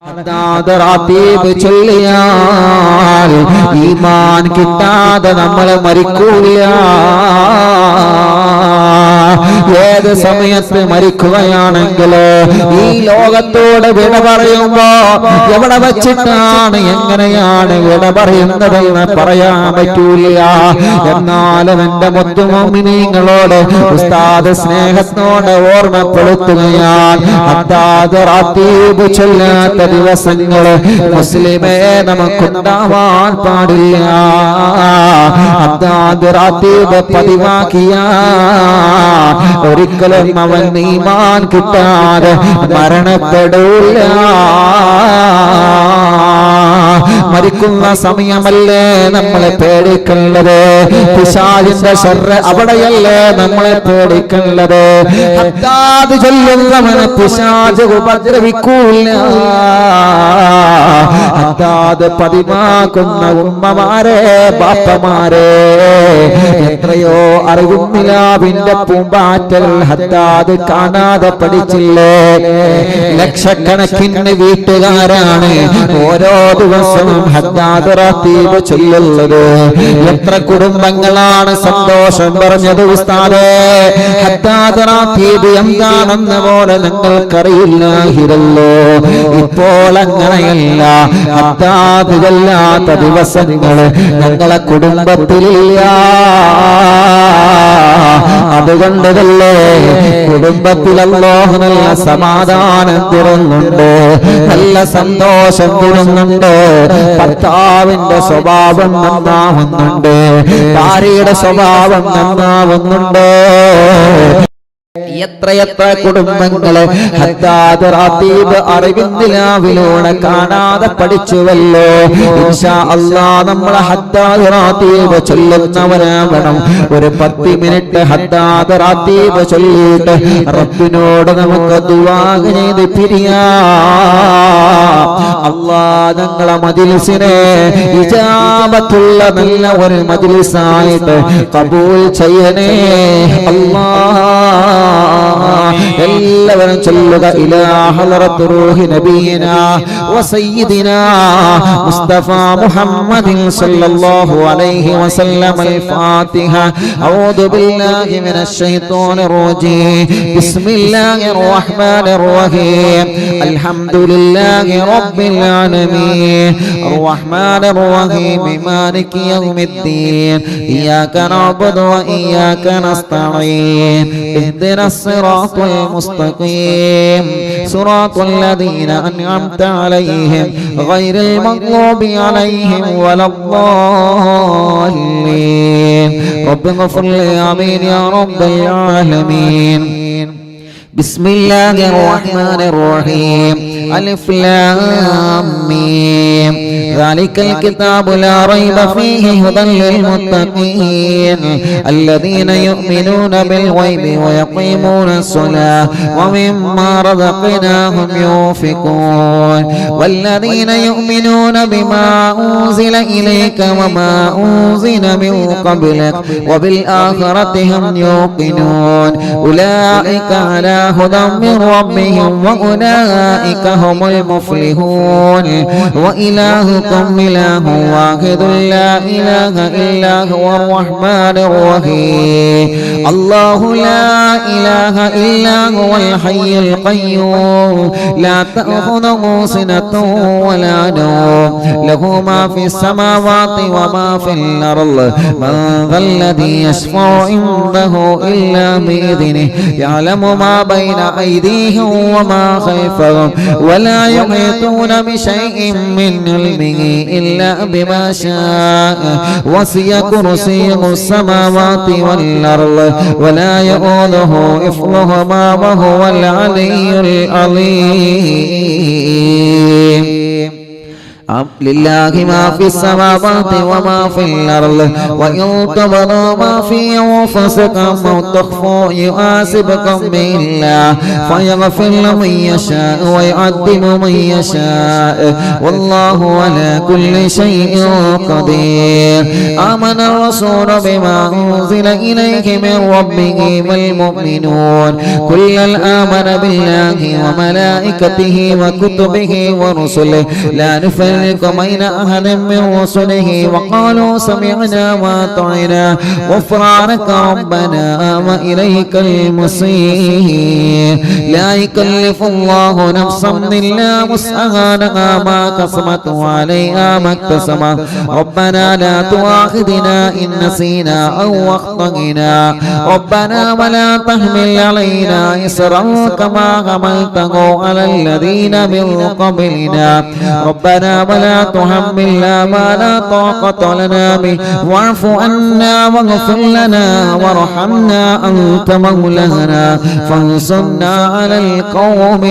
റാത്തീബ് ചൊല്ലിയാൽ ഈമാൻ കിട്ടാതെ നമ്മൾ മരിക്കൂല. ഏത് സമയത്ത് മരിക്കുകയാണെങ്കിൽ ഈ ലോകത്തോട് വിട പറയുമ്പോ എവിടെ വച്ചിട്ടാണ് എങ്ങനെയാണ് വിട പറയുന്നതെന്ന് പറയാൻ പറ്റൂല. എന്നാലും എന്റെ മുത്തുമോമിനീങ്ങളോട് ഉസ്താദ് സ്നേഹത്തോടെ ഓർമ്മപ്പെടുത്തുകയാണ്, റാത്തീബ് ചൊല്ലാത്ത ദിവസങ്ങള് മുസ്ലിമേ നമുക്കുണ്ടാവാൻ പാടില്ല. റാത്തീബ് പതിവാക്കിയ ഒരിക്കലും അവൻ ഈമാൻ കിട്ടാതെ മരണപ്പെടൂല. മരിക്കുന്ന സമയമല്ലേ നമ്മളെ പേടിക്കേണ്ടത്, പിശാചിന്റെ ശർറ് അവിടെയല്ലേ നമ്മളെ പേടിക്കേണ്ടത്. ഹദ്ദാദ് ചൊല്ലുന്നവനെ പിശാച് ഉപദ്രവിക്കൂല. ഹദ്ദാദ് പതിവാക്കുന്ന ഉമ്മമാരെ ബാപ്പമാരെ, എത്രയോ അറിവും നിലാവിന്റെ പൂമ്പാറ്റൽ ഹദ്ദാദ് കാണാതെ പഠിച്ചില്ലേ. ലക്ഷക്കണക്കിന് വീട്ടുകാരാണ് ഓരോ ദിവസവും ഹദ്ദാദ് റാത്തീബ് ചൊല്ലുന്നത്. എത്ര കുടുംബങ്ങളാണ് സന്തോഷം പറഞ്ഞത് ഉസ്താദേ. ഹദ്ദാദ് റാത്തീബ് എന്താണെന്ന് പോലെ ഞങ്ങൾക്കറിയില്ലായിരുന്നല്ലോ. ഇപ്പോൾ അങ്ങനെയല്ല, ഹദ്ദാദ് ചൊല്ലാത്ത ദിവസങ്ങൾ ഞങ്ങളെ കുടുംബത്തിലില്ല. അതുകൊണ്ടല്ലേ കുടുംബത്തിൽ അല്ലാഹു നല്ല സമാധാനം തരുന്നുണ്ട്, നല്ല സന്തോഷം തരുന്നുണ്ട്. ഭർത്താവിന്റെ സ്വഭാവം നന്നാവുന്നുണ്ട്, ഭാര്യയുടെ സ്വഭാവം നന്നാവുന്നുണ്ട്. എത്രയെത്ര കുടുംബങ്ങള് ഹദ്ദാദ് റാത്തീബ് അറിവിന്ദിലാവിലൂടെ കാണാതെ പഠിച്ചുവല്ലോ. ഇൻഷാ അല്ലാഹ് നമ്മളെ ഹദ്ദാദ് റാത്തീബ് ചൊല്ലുന്നവരാവണം. ഒരു 10 മിനിറ്റ് ഹദ്ദാദ് റാത്തീബ് ചൊല്ലിയിട്ട് റബ്ബിനോട് നമുക്ക് ദുആ ചെയ്ത് പിരിയാം. അല്ലാഹ് ഞങ്ങളെ മജ്‌ലിസിനെ ഇജാബത്തുള്ള നല്ല ഒരു മജ്‌ലിസായിട്ട് ഖബൂൽ ചെയ്യണേ അല്ലാഹ്. എല്ലാവരും ചൊല്ലുക, ഇലാ ഹളറത്ത് റൂഹി നബിയിനാ വസയ്യിദിനാ മുസ്തഫ മുഹമ്മദിൻ സല്ലല്ലാഹു അലൈഹി വസല്ലം. അൽ ഫാത്തിഹ. അഊദു ബില്ലാഹി മിനശ് ശൈത്വാനിർ റജീം. ബിസ്മില്ലാഹിർ റഹ്മാനിർ റഹീം. അൽഹംദുലില്ലാഹി റബ്ബിൽ ആലമീൻ അർറഹ്മാനിർ റഹീം മാലികി യൗമിദ്ദീൻ ഇയ്യാക നഅ്ബുദു വ ഇയ്യാക നസ്തഈൻ اهدنا الصراط المستقيم صراط الذين أنعمت عليهم غير المغضوب عليهم ولا الضالين. رب اغفر لي آمين يا رب العالمين. بسم الله الرحمن الرحيم. ألف لام ميم. ذلك الكتاب لا ريب فيه هدى للمتقين الذين يؤمنون بالغيب ويقيمون الصلاة ومما رزقناهم ينفقون والذين يؤمنون بما أنزل إليك وما أنزل من قبلك وبالآخرة هم يوقنون أولئك على هدى من ربهم وأولئك هم المفلحون. وإلهكم إله واحد لا إله إلا هو الرحمن الرحيم. الله لا إله إلا هو الحي القيوم لا تأخذه سنة ولا نوم له ما في السماوات وما في الأرض من ذا الذي يشفع عنده إلا بإذنه يعلم ما بين أيديهم وما خلفهم ولا يحيطون بشيء من علمه إلا بما شاء وسع كرسيه السماوات والأرض ولا يؤوده حفظهما وهو العلي العظيم. لله ما في السماوات وما في الأرض وإن تبدوا ما في أنفسكم أو تخفوا يحاسبكم به الله فيغفر لمن يشاء ويعذب من يشاء والله على كل شيء قدير. آمن الرسول بما أنزل إليه من ربه والمؤمنون كلا آمن بالله وملائكته وكتبه ورسله لا نفرق بين أحد من رسله وقالوا سمعنا وأطعنا غفرانك ربنا وإليك المصير. لا يكلف الله نفسا إلا وسعها لها ما كسبت وعليها ما اكتسبت ربنا لا تؤاخذنا إن نسينا أو أخطأنا ربنا ولا تحمل علينا إصرا كما حملته على الذين من قبلنا ربنا ولا تحملنا ما لا طاقة لنا به واعف عنا واغفر لنا وارحمنا أنت مولانا فانصرنا على القوم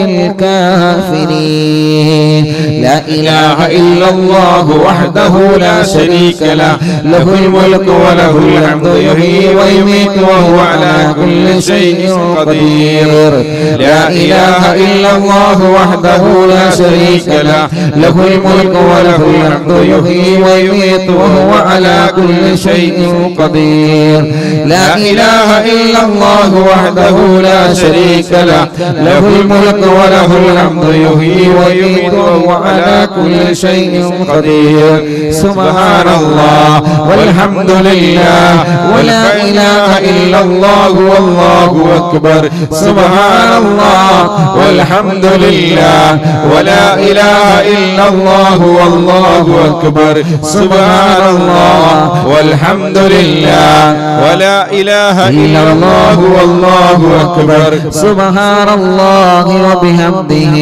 الكافرين. لا إله إلا الله وحده لا شريك له له الملك وله الحمد يحيي ويميت وهو على كل شيء قدير. لا إله إلا الله وحده لا شريك له له الملك وله الحمد يحيي ويميت وهو على كل شيء قدير. لا إله إلا الله وحده لا شريك له له الملك وله الحمد يحيي ويميت وهو على كل شيء قدير. سبحان الله والحمد لله ولا إله إلا الله والله أكبر. سبحان الله والحمد لله ولا إله إلا الله والله أكبر. سبحان الله والحمد لله ولا إله إلا الله والله أكبر. سبحان الله وبحمده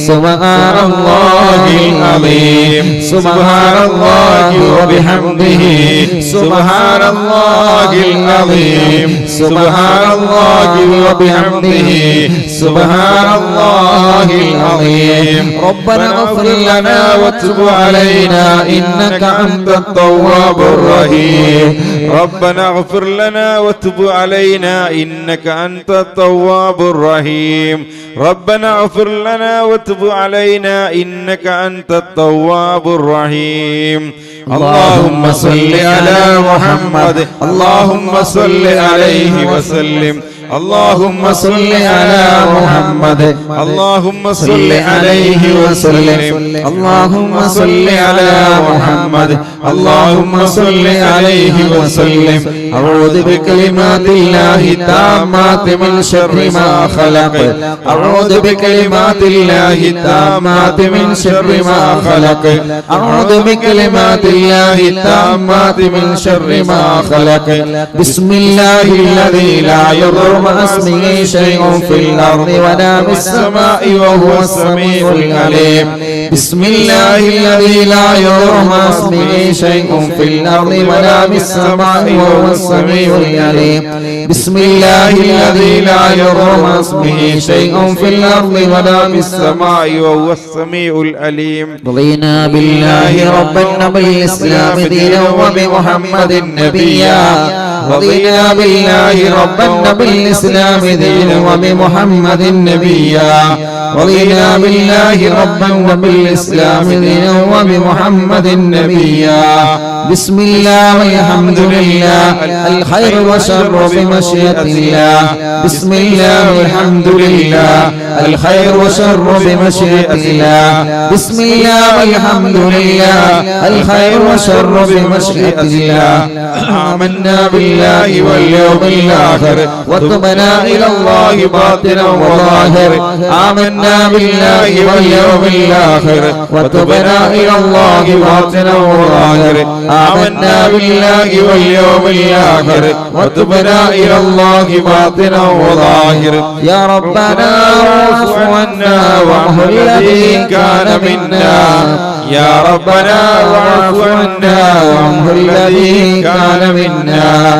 سبحان الله العظيم. سبحان الله وبحمده سبحان الله العظيم. سبحان الله وبحمده سبحان الله العظيم. ربنا اغفر لنا وتب علينا إنك أنت التواب الرحيم. ربنا اغفر لنا وتب علينا إنك أنت التواب الرحيم. ربنا اغفر لنا وتب علينا إنك أنت التواب الرحيم. اللهم صل على محمد اللهم صل عليه وسلم. اللهم صل على محمد اللهم صل عليه وسلم. اللهم صل على محمد اللهم صل عليه وسلم. أعوذ بكلمات الله التامات من شر ما خلق. أعوذ بكلمات الله التامات من شر ما خلق. أعوذ بكلمات الله التامات من شر ما خلق. بسم الله الذي لا يضر مع اسمه شيء في الأرض ولا في السماء وهو السميع العليم. بسم الله الذي لا يضر مع اسمه شيء في الأرض ولا في السماء وهو السميع العليم. بسم الله الذي لا يضر مع اسمه شيء في الأرض ولا في السماء وهو السميع العليم. رضينا بالله ربا وبالإسلام دينا وبمحمد نبيا. رضينا بالله ربا وبالإسلام دينا وبمحمد نبيا. رضينا بالله ربا وبالإسلام دينا وبمحمد نبيا. بسم الله والحمد لله الخير والشر بمشيئة الله. بسم الله والحمد لله الخير والشر بمشيئة الله. بسم الله والحمد لله الخير والشر بمشيئة الله. آمنا بالله واليوم الآخر وتبنا إلى الله باطنا وظاهر. آمنا بالله واليوم الآخر وتبنا إلى الله باطنا وظاهر. آمنا بالله واليوم الآخر وتبنا إلى الله باطنا وظاهر. يا ربنا واعف عنا واعف الذي كان منا. يا ربنا واعف عنا واعف الذي كان منا.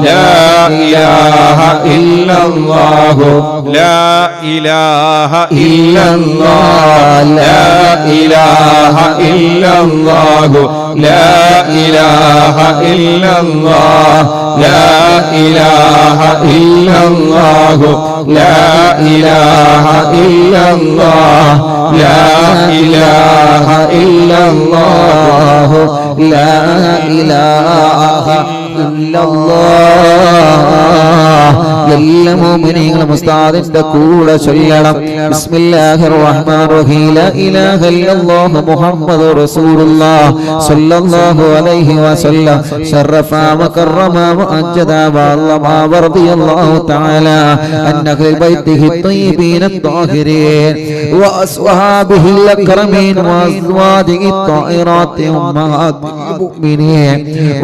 لا إله إلا الله لا إله إلا الله لا إله إلا الله لا إله إلا الله لا إله إلا الله لا إله إلا الله لا إله إلا الله لا إله إلا الله എല്ലാ മുഅ്മിനീങ്ങളും ഉസ്താദിന്റെ കൂടെ ചൊല്ലണം ബിസ്മില്ലാഹിർ റഹ്മാനിർ റഹീം ലാ ഇലാഹ ഇല്ലല്ലാഹു മുഹമ്മദുർ റസൂലുള്ളാഹ് സ്വല്ലല്ലാഹു അലൈഹി വസല്ലം ശറഫ വകറമ വഅജ്ജദ വഅല്ലമ റളിയല്ലാഹു തആല അൻ അഹ്ലി ബൈത്തിഹി الطيبين الطاهرين وأصحابه الأكرمين وأزواجه الطاهرات أمهات المؤمنين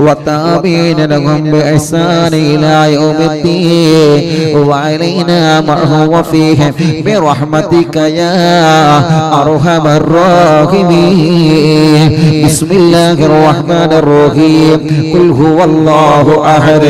والتابعين لهم بإحسان إلى يوم الدين وعلينا معهم وفيهم برحمتك يا أرحم الراحمين بسم الله الرحمن الرحيم قل هو الله أحد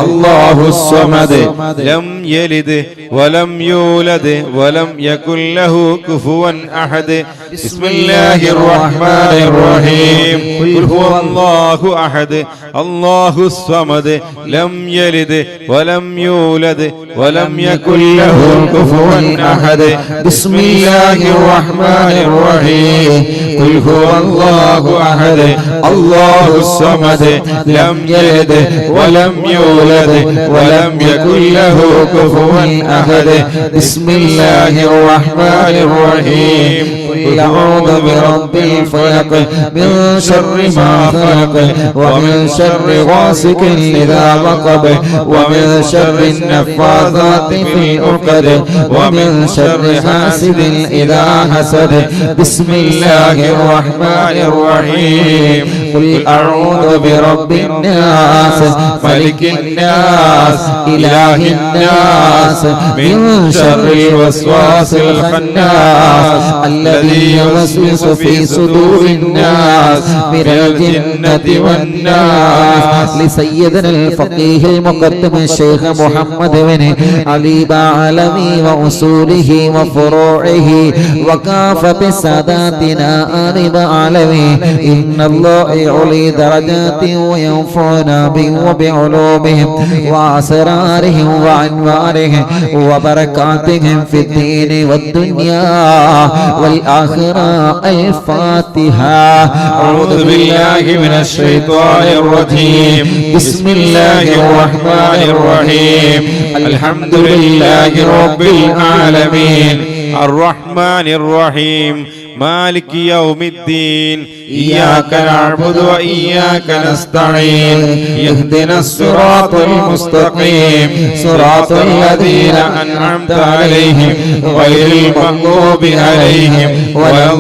الله الصمد لم يلد ولم يولد ولم يكن له كفوا أحد بسم الله الرحمن الرحيم قل هو الله أحد الله الصمد لم يلد ولم يولد ولم يكن له كفوا أحد بسم الله الرحمن الرحيم قل هو الله أحد الله الصمد لم يلد ولم يولد ولم يكن له كفوا أحد بسم الله الرحمن الرحيم قل أعوذ برب الفلق من شر ما خلق ومن شر غاسق إذا وقب ومن شر النفاثات في العقد ومن شر حاسد إذا حسد بسم الله الرحمن الرحيم قل أعوذ برب الناس ملك الناس إله الناس من شر الوسواس الخناس الذي يوسوس في صدور الناس من الجنة والناس لسيدنا الفقيه المقدم الشيخ محمد بن علي بعلمي وأصوله وفروعه وكافة ساداتنا آل بعلمي إن الله يعلي درجات وينفعنا بهم وبعلومهم وأسرارهم وأنوارهم وبركاتهم في الدين والدنيا والآخرة الفاتحة أعوذ بالله من الشيطان الرجيم بسم الله الرحمن الرحيم الحمد لله رب العالمين الرحمن الرحيم مالك يوم الدين إياك نعبد وإياك نستعين اهدنا الصراط المستقيم صراط الذين أنعمت عليهم غير المغضوب عليهم ولا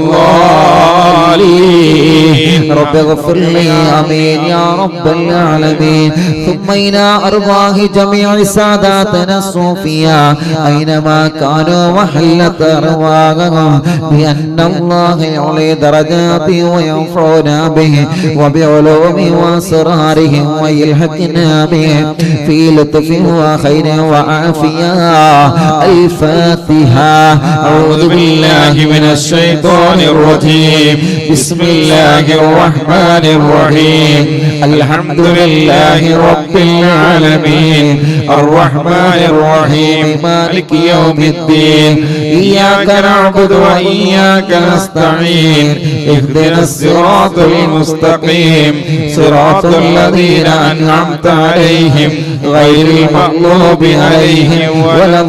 الضالين رب اغفر لي آمين يا رب العالمين ثم إلى أرواح جميع ساداتنا الصوفياء أينما كانوا وحلت أرواحهم بأن الله يعلي درجات وينفعنا به وبعلوم وأسرارهم ويلحقنا به في لطف وخير وعافية الفاتحة أعوذ بالله من الشيطان الرجيم بسم الله الرحمن الرحيم الحمد لله رب العالمين الرحمن الرحيم مالك يوم الدين إياك نعبد وإياك نستعين اهدنا الصراط المستقيم صراط الذين أنعمت عليهم غير المغضوب عليهم ولا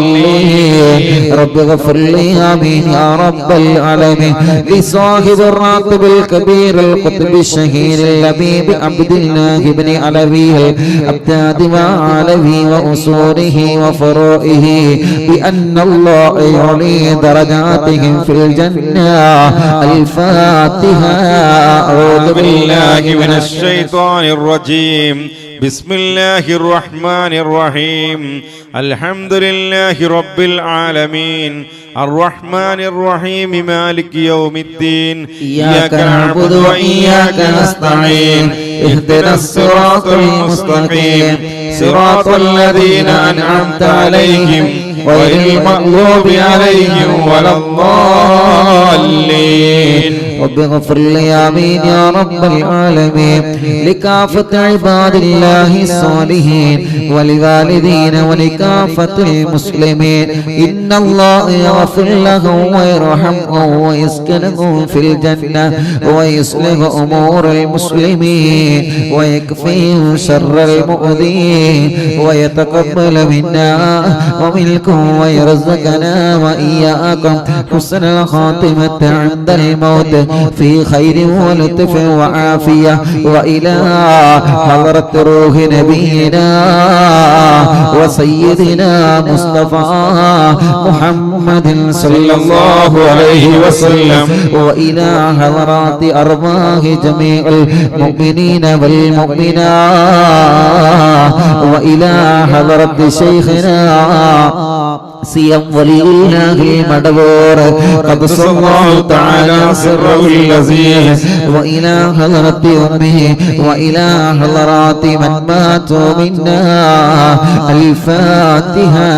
الضالين رب اغفر لي آمين يا رب العالمين لصاحب الراتب الكبير القطب الشهير اللبيب عبد الله بن علوي الأبداد وعلوي وأصوله وفروعه بأن الله يعلي درجاتهم في الجنة الفاتحة أعوذ بالله من الشيطان الرجيم بسم الله الرحمن الرحيم الحمد لله رب العالمين الرحمن الرحيم مالك يوم الدين إياك نعبد وإياك نستعين اهدنا الصراط المستقيم صراط الذين أنعمت عليهم غير المغضوب عليهم ولا الضالين. رب اغفر لي آمين يا رب العالمين لكافة عباد الله الصالحين ولوالدين ولكافة المسلمين. إن الله يغفر لهم ويرحمهم ويسكنهم في الجنة ويصلح أمور المسلمين ويكفيهم شر المؤذين ويتقبل منا ومنكم ويرزقنا وإياكم حسن الخاتمة عند الموت في خير ولطف وعافية وإلى حضرة روح نبينا وسيدنا مصطفى محمد صلى الله عليه وسلم وإلى حضرات أرواح جميع المؤمنين والمؤمنات وإلى حضرة شيخنا سيم ولي الله المدبور قدس الله تعالى سره العزيز وإلى حضرة أمه وإلى حضرات من ماتوا منا. الفاتحة.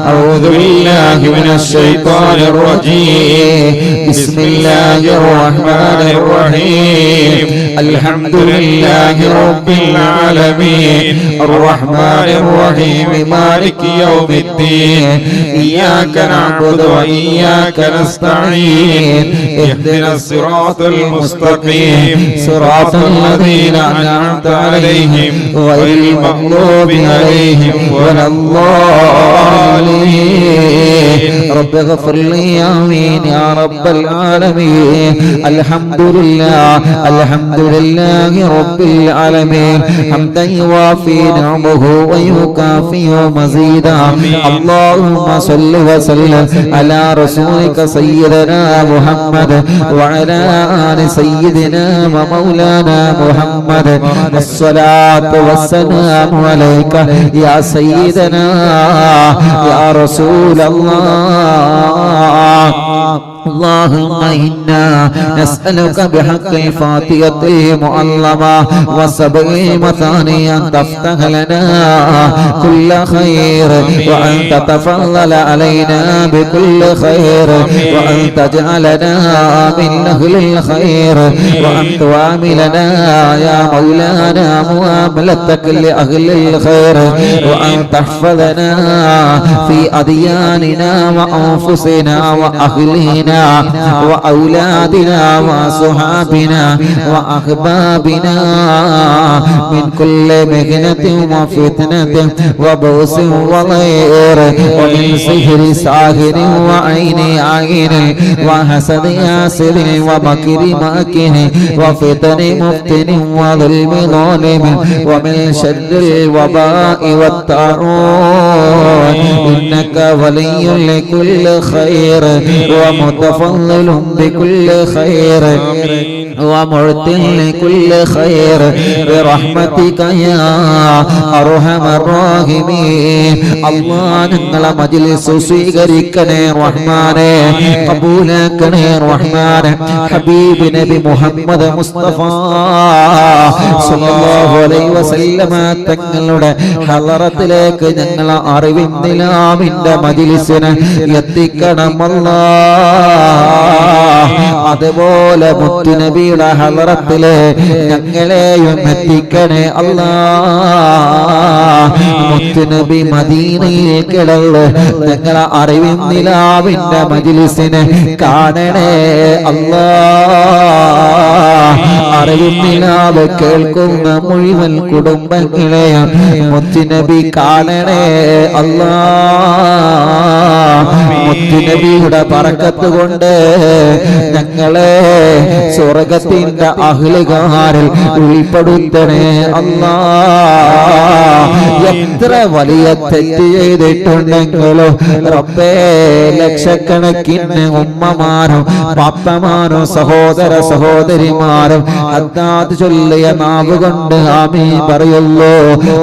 أعوذ بالله من الشيطان الرجيم. بسم الله الرحمن الرحيم. الحمد لله رب العالمين الرحمن الرحيم مالك يوم الدين إياك نعبد وإياك نستعين اهدنا الصراط المستقيم صراط الذين أنعمت عليهم غير المغضوب عليهم ولا الضالين. رب اغفر لي آمين يا رب العالمين. الحمد لله الحمد لله رب العالمين حمدا يوافي نعمه ويكافئ مزيدا. اللهم صل وسلم على رسولك سيدنا محمد وعلى آل سيدنا ومولانا محمد. الصلاة والسلام عليك يا سيدنا يا رسول الله. اللهم إنا نسألك بحق الفاتحة المعلمة وسبع المثاني أن تفتح لنا كل خير وأن تتفضل علينا بكل خير وأن تجعلنا من أهل الخير وأن تعاملنا يا مولانا معاملتك لأهل الخير وأن تحفظنا في أدياننا وأنفسنا وأهلنا وأولادنا وصحابنا وأحبابنا من كل مهنة وفتنة وبؤس وضير ومن سحر ساحر وعين عين وحسد حاسد ومكر ماكر وفتن مفتن وظلم ظالم ومن شر الوباء والطاعون. إنك ولي لكل خير ومتفضل بكل خير ومعطي لكل خير برحمتك يا أرحم الراحمين. الله ഞങ്ങളെ മജ്‌ലിസ് സ്വീകരിക്കണേ റഹ്മാനേ, കബൂലാക്കണേ റഹ്മാനേ. ഹബീബ് നബി മുഹമ്മദ് മുസ്തഫ സല്ലല്ലാഹു അലൈഹി വസല്ലമ തങ്ങളുടെ ഹളറത്തിലേക്ക് ഞങ്ങളെ അറിവിൻ നിലാവിന്റെ മജ്‌ലിസിനെ എത്തിക്കണം അല്ലാഹ്. അതുപോലെ മുത്തുനബിയുടെ ഹളറത്തിലെ ഞങ്ങളെയും എത്തിക്കണേ അല്ലാഹ്. മുത്തുനബി മദീനയിൽ കിടന്ന് ഞങ്ങളെ അറിവിൻ നിലാവിന്റെ മജ്‌ലിസിനെ കാണണേ അല്ലാഹ്. അറിവിൻ നിലാവ് കേൾക്കുന്ന മുഴുവൻ കുടുംബങ്ങളെയും മുത്തുനബി കാണണേ അല്ലാഹ്. മുത്തുനബിയുടെ ബറക്കത്ത് കൊണ്ട് ഞങ്ങളെ സ്വർഗത്തിന്റെ അഹ്ലുകാരിൽ ഉൾപ്പെടുത്തണേ അല്ലാഹ്. എത്ര വലിയ തെറ്റ് ചെയ്തിട്ടുണ്ടെങ്കിലോ റബ്ബേ, ലക്ഷക്കണക്കിന് ഉമ്മമാരും പാപ്പമാരും സഹോദര സഹോദരിമാരും ഹദ്ദാദ് ചൊല്ലിയ നാവ് കൊണ്ട് ആമീൻ പറയുള്ളൂ.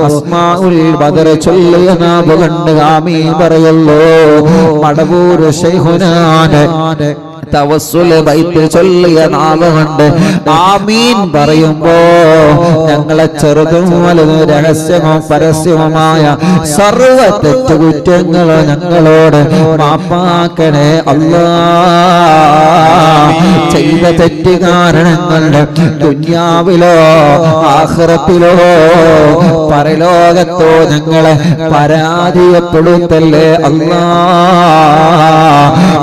അസ്മാഉൽ ബദർ ചൊല്ലിയ നാവ് കൊണ്ട് ആമീൻ പറയുള്ളൂ. മടവൂർ ശൈഖുനാനെ തവസ്സുൽ ബൈത്ത് ചൊല്ലിയ നാവ് കൊണ്ട് ആമീൻ പറയുമ്പോ ഞങ്ങളെ ചെറുതും വലുതും രഹസ്യമോ പരസ്യവുമായ സർവ തെറ്റുകുറ്റങ്ങളോ ഞങ്ങളോട് മാപ്പാക്കണേ അല്ലാ. ചെയ്ത തെറ്റ് കാരണങ്ങളുടെ ദുനിയാവിലോ ആഖിറത്തിലോ പരലോകത്തോ ഞങ്ങളെ പരാജയപ്പെടുത്തല്ലേ അല്ലാ.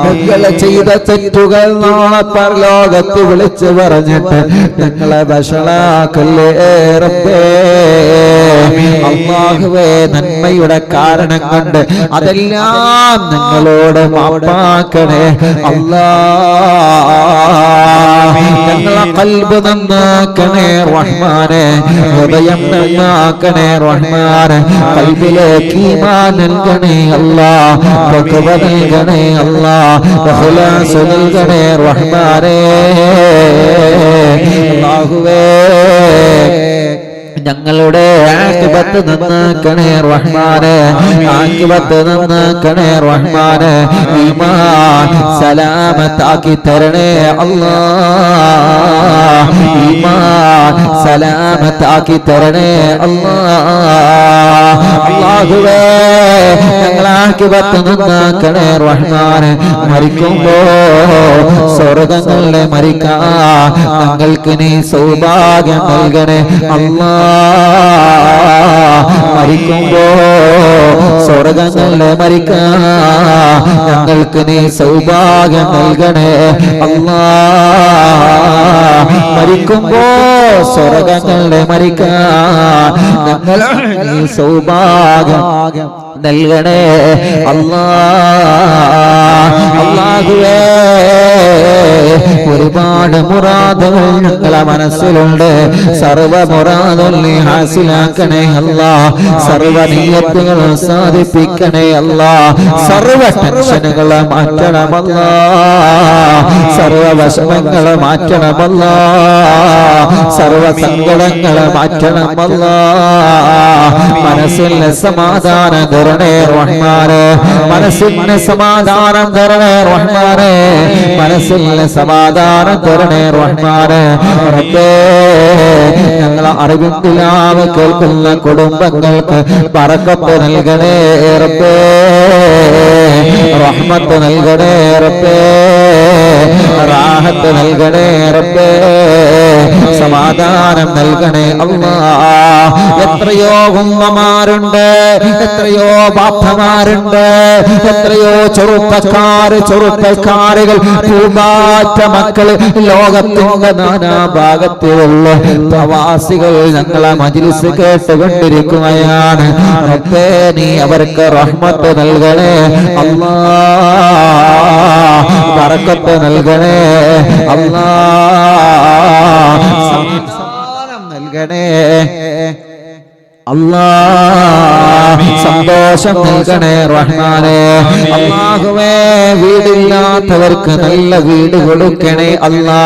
ഞങ്ങളെ ചെയ്ത തെറ്റുകൾ നാളെ പരലോകത്ത് വിളിച്ചു പറഞ്ഞിട്ട് ഞങ്ങളെ വഷളാക്കല്ലേ റബ്ബേ. അല്ലാഹുവേ, നന്മയുടെ കാരണം കൊണ്ട് അതെല്ലാം ഞങ്ങളോട് മാപ്പാക്കണേ അല്ലാ. ഞങ്ങളെ ഖൽബ് നന്നാക്കണേ റഹ്മാനെ, ഹൃദയം നന്നാക്കണേ റഹ്മാനെ, ഖൽബിലേക്ക് ഈമാൻ നൽകണേ അല്ലാ, തഖ്വ നൽകണേ അല്ലാ, ഇഖ്ലാസ് നൽകണേ റഹ്മാനെ. അല്ലാഹുവേ, ഞങ്ങളുടെ ആഖിബത്ത് നന്നാക്കണേ റഹ്മാനെ, ആഖിബത്ത് നന്നാക്കണേ റഹ്മാനെ. ഈമാൻ സലാമത്താക്കി തരണേ അല്ലാ, ഈമാൻ സലാമത്താക്കി തരണേ അല്ലാ. അല്ലാഹുവേ, ഞങ്ങളെ ആഖിബത്ത് നന്നാക്കണേ റഹ്മാനെ. മരിക്കുമ്പോ സ്വർഗ്ഗങ്ങളിലെ മരിക്കാൻ ഞങ്ങൾക്ക് നീ സൗഭാഗ്യം നൽകണേ അല്ലാ. മരിക്കുമ്പോ സ്വർഗ്ഗങ്ങളിലെ മരിക്കാൻ ഞങ്ങൾക്ക് നീ സൗഭാഗ്യം നൽകണേ അല്ലാ. മരിക്കുമ്പോ സ്വർഗ്ഗങ്ങളിലെ മരിക്കാൻ ഞങ്ങൾ നീ സൗഭാഗ്യം നൽകണേ അല്ലാ. അല്ലാഹുവേ, ഒരുപാട് മുറാദുകൾ ഞങ്ങളെ മനസ്സിലുണ്ട്. സർവ മുറാദും നീ ഹാസിലാക്കണേ അല്ലാ. സർവ നിയ്യത്തുകളും സാധിപ്പിക്കണേ അല്ലാ. സർവ ടെൻഷനുകളെ മാറ്റണമല്ലാ, സർവ വിഷമങ്ങളെ മാറ്റണമല്ലാ, സർവ സങ്കടങ്ങളെ മാറ്റണമല്ലാ. മനസ്സിന് സമാധാനം തരണേ റഹ്മാനെ, മനസ്സിന് സമാധാനം തരണേ റഹ്മാനെ, മനസ്സിന് സമാധാനം തരണേ റഹ്മാനെ. റബ്ബേ, ഞങ്ങളെ അറിവിന്ദിലാവ് കേൾക്കുന്ന കുടുംബങ്ങൾക്ക് ബറക്കത്ത് നൽകണേ റബ്ബേ, റഹ്മത്ത് നൽകണേ റബ്ബേ, റാഹത്ത് നൽകണേ റബ്ബേ, സമാധാനം നൽകണേ അല്ലാ. എത്രയോ ഉമ്മമാരുണ്ട്, എത്രയോ ബാപ്പമാരുണ്ട്, എത്രയോ ചെറുപ്പക്കാരുകൾ, പൂമ്പാറ്റ മക്കള് ലോകത്തിന്റെ നാനാഭാഗത്തിലുള്ള പ്രവാസികൾ ഞങ്ങളെ മജ്‌ലിസ് കേട്ടുകൊണ്ടിരിക്കുകയാണ്. റബ്ബേ, നീ അവർക്ക് റഹ്മത്ത് നൽകണേ അല്ലാ, ബറക്കത്ത് നൽകണേ അല്ലാ, സമാധാനം നൽകണേ അല്ലാ, സന്തോഷം നൽകണേ റഹ്മാനെ. അല്ലാഹുവേ, വീടില്ലാത്തവർക്ക് നല്ല വീട് കൊടുക്കണേ അല്ലാ,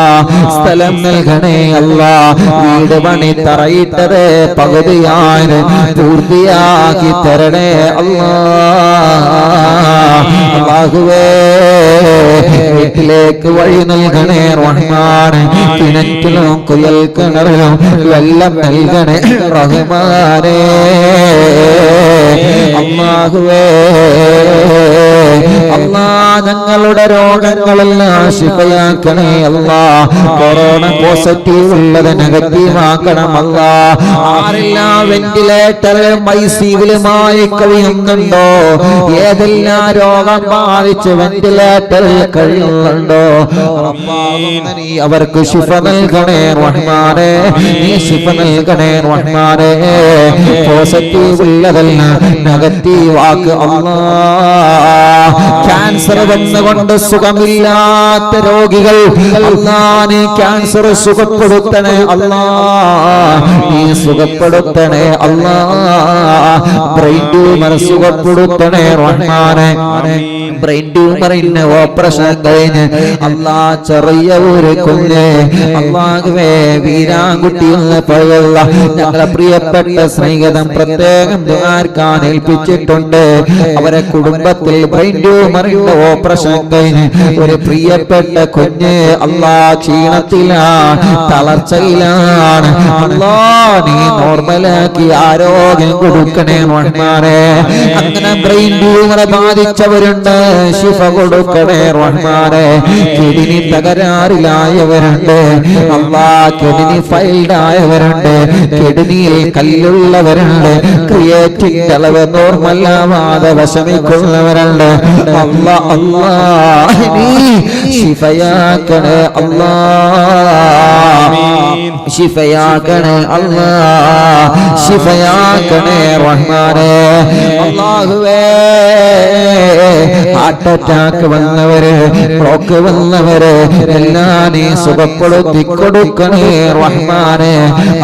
സ്ഥലം നൽകണേ അല്ലാ. വീട് പണി തറയിട്ടത് പകുതിയായി പൂർത്തിയാക്കി തരണേ അല്ലാ. അല്ലാഹുവേ, വീട്ടിലേക്ക് വഴി നൽകണേ റഹ്മാനെ. കിണറ്റിലും കുയൽ കിണറിലും വെള്ളം നൽകണേ റഹ്മാനെ. അല്ലാഹുവേ, അല്ലാ, ഞങ്ങളുടെ രോഗങ്ങളെല്ലാം ശിഫയാക്കണേ അല്ലാ. കൊറോണ പോസിറ്റീവ് ഉള്ളത് നെഗറ്റീവ് ആക്കണം അല്ലാ. ആരെല്ലാം വെന്റിലേറ്ററിലും ഐസിയുമായി കഴിയുന്നുണ്ടോ, ഏതെല്ലാം രോഗം ബാധിച്ച് വെന്റിലേറ്ററിൽ കഴിയുന്നുണ്ടോ, നീ അവർക്ക് ശിഫ നൽകണേ റഹ്മാനെ, നീ ശിഫ നൽകണേ റഹ്മാനെ. പോസിറ്റീവ് ഉള്ളതല്ല നെഗറ്റീവ് ആക്ക് അല്ലാ. ക്യാൻസർ വന്നുകൊണ്ട് സുഖമില്ലാത്ത രോഗികൾ അല്ലാ, നീ ക്യാൻസർ സുഖപ്പെടുത്തണേ അല്ലാ, നീ സുഖപ്പെടുത്തണേ അല്ലാ. ബ്രെയിൻ ട്യൂമർ സുഖപ്പെടുത്തണേ റഹ്മാനെ. ബ്രെയിൻ ട്യൂമറിന് ഓപ്പറേഷൻ കഴിഞ്ഞ് അല്ലാ ചെറിയ ഒരു കുഞ്ഞ് അല്ലാഹുവേ വീരാൻകുട്ടി എന്ന് പറയുന്ന ഞങ്ങളെ പ്രിയപ്പെട്ട സ്നേഹിതം പ്രത്യേകം ദുആർക്കാൻ ഏൽപ്പിച്ചിട്ടുണ്ട്. അവരെ കുടുംബത്തിൽ ബ്രെയിൻ ട്യൂമറിന്റെ ഓപ്പറേഷൻ കഴിഞ്ഞ് ഒരു പ്രിയപ്പെട്ട കുഞ്ഞ് അല്ലാ ക്ഷീണത്തിലാണ്, തളർച്ചയിലാണ്. അല്ലാ നീ നോർമലാക്കി ആരോഗ്യം കൊടുക്കണേ റഹ്മാനേ. അങ്ങനെ ബ്രെയിൻ ട്യൂമർ ബാധിച്ചവരുണ്ട്, ശിഫ കൊടുക്കണേ റഹ്മാനേ. കിഡ്നി തകരാറിലായവരുണ്ട് അല്ലാ, കിഡ്നി ഫെയിൽഡ് ആയവരുണ്ട്, കിഡ്നിയിൽ കല്ലുള്ളവരുണ്ട്, ക്രിയേറ്റിന്റെ അളവ് നോർമലാവാതെ വിഷമിക്കുന്നവരുണ്ട്. അല്ലാ അല്ലാ നീ ശിഫയാക്കണേ അല്ലാ, ശിഫയാക്കണേ അല്ലാ, ശിഫയാക്കണേ റഹ്മാനേ. അല്ലാഹുവേ ഹാർട്ട് അറ്റാക്ക് വന്നവര്, ബ്ലോക്ക് വന്നവര് എല്ലാം നീ സുഖപ്പെടുത്തി കൊടുക്കണേ റഹ്മാനേ.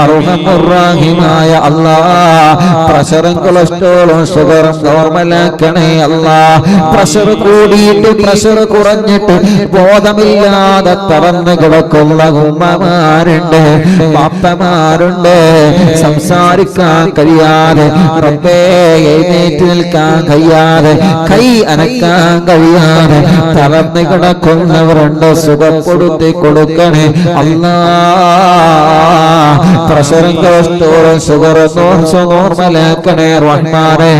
അർഹമുർറഹീമായ അല്ലാ, പ്രഷറും കൊളസ്ട്രോളും ഷുഗറും നോർമലാക്കണേ അല്ലാ. പ്രഷർ കൂടിയിട്ട് പ്രഷർ കുറഞ്ഞിട്ട് ബോധമില്ലാതെ തളർന്നു കിടക്കുന്ന ഉമ്മമാരുണ്ട്, പാപ്പമാരുണ്ട്, സംസാരിക്കാൻ കഴിയാതെ റബ്ബേ എഴുന്നേറ്റ് നിൽക്കാൻ കഴിയാതെ കൈ അനക്കാൻ കഴിയാതെ തളർന്നു കിടക്കുന്നവരുണ്ട്, സുഖപ്പെടുത്തി കൊടുക്കണേ അല്ലാ. പ്രഷറും കൊളസ്ട്രോളും ഷുഗറും നോർമലാക്കണേ റഹ്മാനേ.